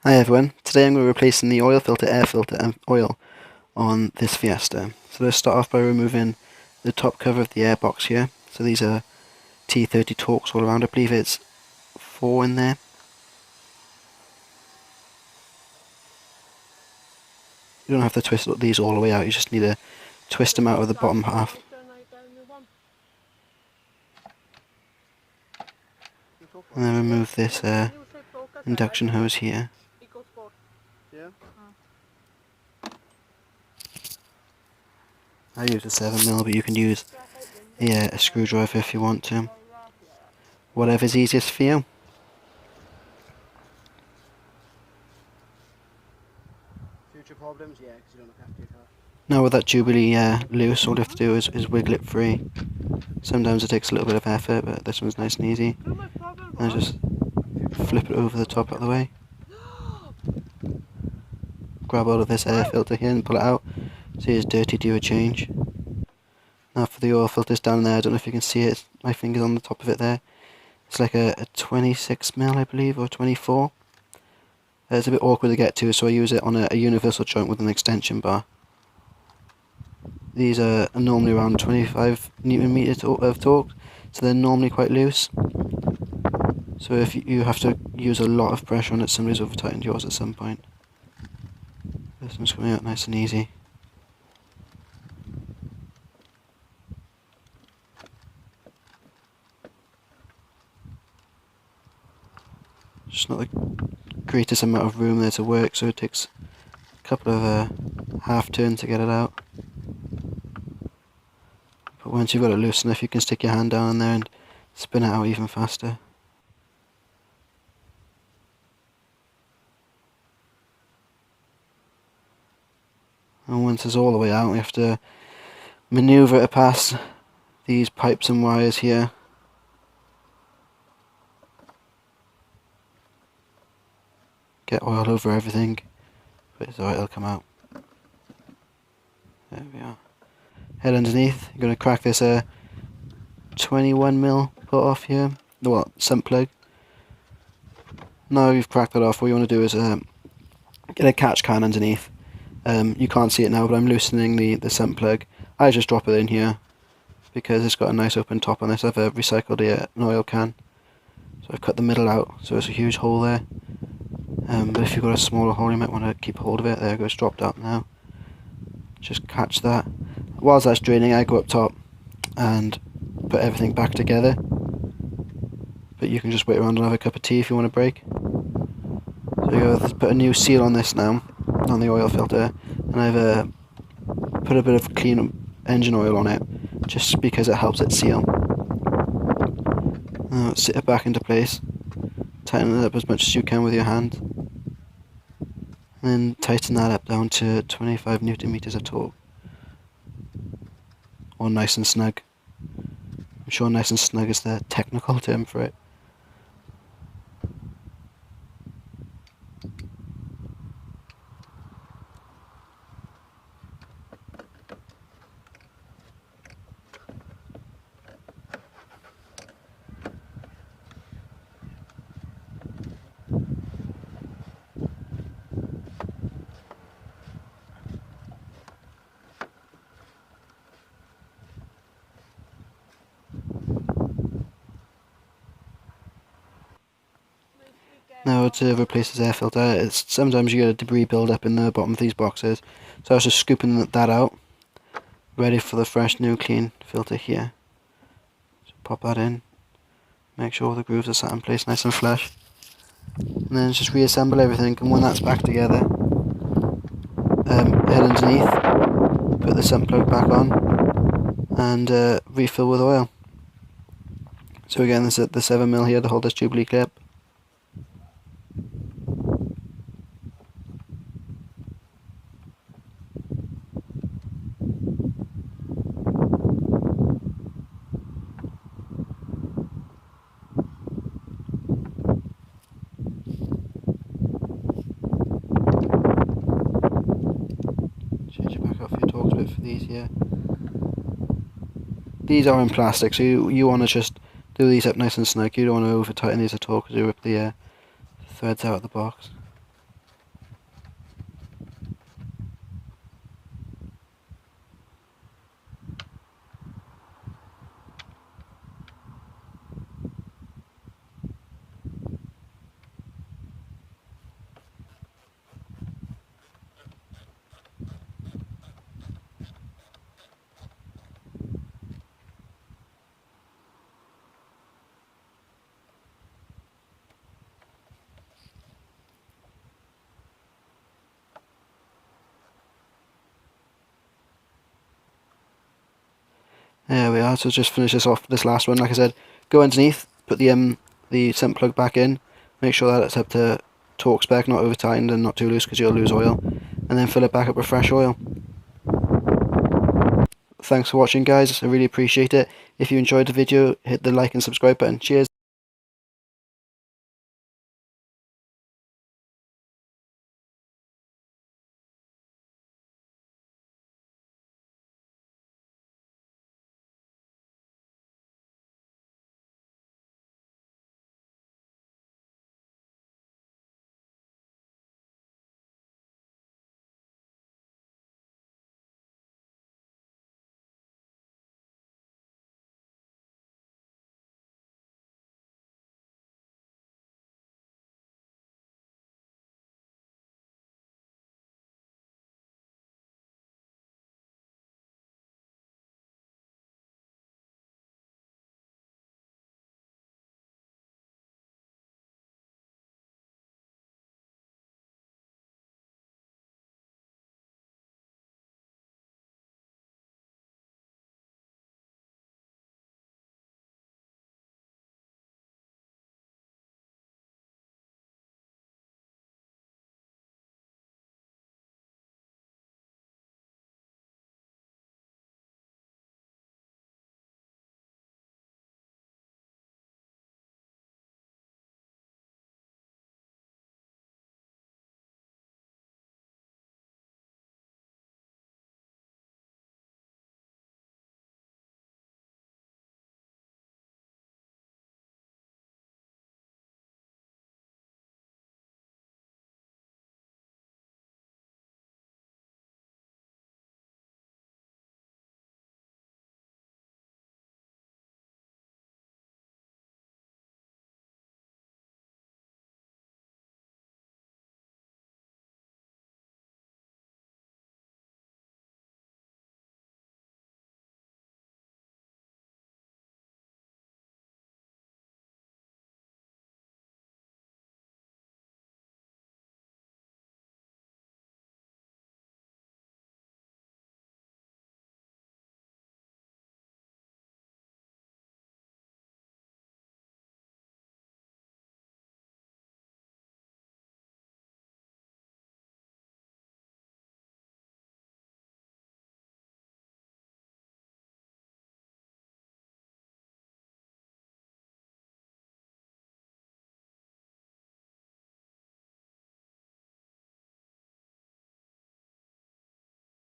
Hi everyone, today I'm going to be replacing the oil filter, air filter and oil on this Fiesta. So let's start off by removing the top cover of the air box here. So these are T30 Torx all around, I believe it's 4 in there. You don't have to twist these all the way out, you just need to twist them out of the bottom half. And then remove this induction hose here. I use a 7mm, but you can use a screwdriver if you want to. Whatever's easiest for you. Future problems? Yeah, because you don't look after your car. Now with that Jubilee loose, all you have to do is wiggle it free. Sometimes it takes a little bit of effort, but this one's nice and easy. And just flip it over the top out of the way. Grab hold of this air filter here and pull it out. See it's dirty, do a change. Now for the oil filters down there, I don't know if you can see it, my finger's on the top of it there. It's like a 26mm I believe, or 24. It's a bit awkward to get to, so I use it on a universal joint with an extension bar. These are normally around 25 Newton meters of torque, so they're normally quite loose. So if you have to use a lot of pressure on it, somebody's over tightened yours at some point. This one's coming out nice and easy. Just not the greatest amount of room there to work, so it takes a couple of half turns to get it out. But once you've got it loose enough, you can stick your hand down in there and spin it out even faster. And once it's all the way out, we have to manoeuvre it past these pipes and wires here. Get oil over everything, but it's alright, it'll come out. There we are. Head underneath, you're going to crack this 21mm put off here, well, sump plug. Now you've cracked that off, what you want to do is get a catch can underneath. You can't see it now, but I'm loosening the sump plug. I just drop it in here because it's got a nice open top on this. I've recycled an oil can, so I've cut the middle out, so there's a huge hole there. But if you've got a smaller hole, you might want to keep hold of it. There it goes, dropped out now. Just catch that. Whilst that's draining, I go up top and put everything back together. But you can just wait around and have a cup of tea if you want to break. So you go, put a new seal on this now, on the oil filter, and I've put a bit of clean engine oil on it, just because it helps it seal. Now sit it back into place, tighten it up as much as you can with your hand, and then tighten that up down to 25 Newton meters of torque. Or nice and snug. I'm sure nice and snug is the technical term for it. Now to replace this air filter, sometimes you get a debris build up in the bottom of these boxes, so I was just scooping that out, ready for the fresh new clean filter here. So pop that in, make sure all the grooves are sat in place nice and flush, and then just reassemble everything, and when that's back together, head underneath, put the sump plug back on, and refill with oil. So again, this is the 7mm here to hold this Jubilee clip. Change it back off your torque bit for these here. These are in plastic, so you want to just do these up nice and snug. You don't want to over tighten these at all because you rip the threads out of the box. There we are. So just finish this off. This last one, like I said, go underneath, put the sump plug back in, make sure that it's up to torque spec, not over tightened and not too loose because you'll lose oil, and then fill it back up with fresh oil. Thanks for watching, guys. I really appreciate it. If you enjoyed the video, hit the like and subscribe button. Cheers.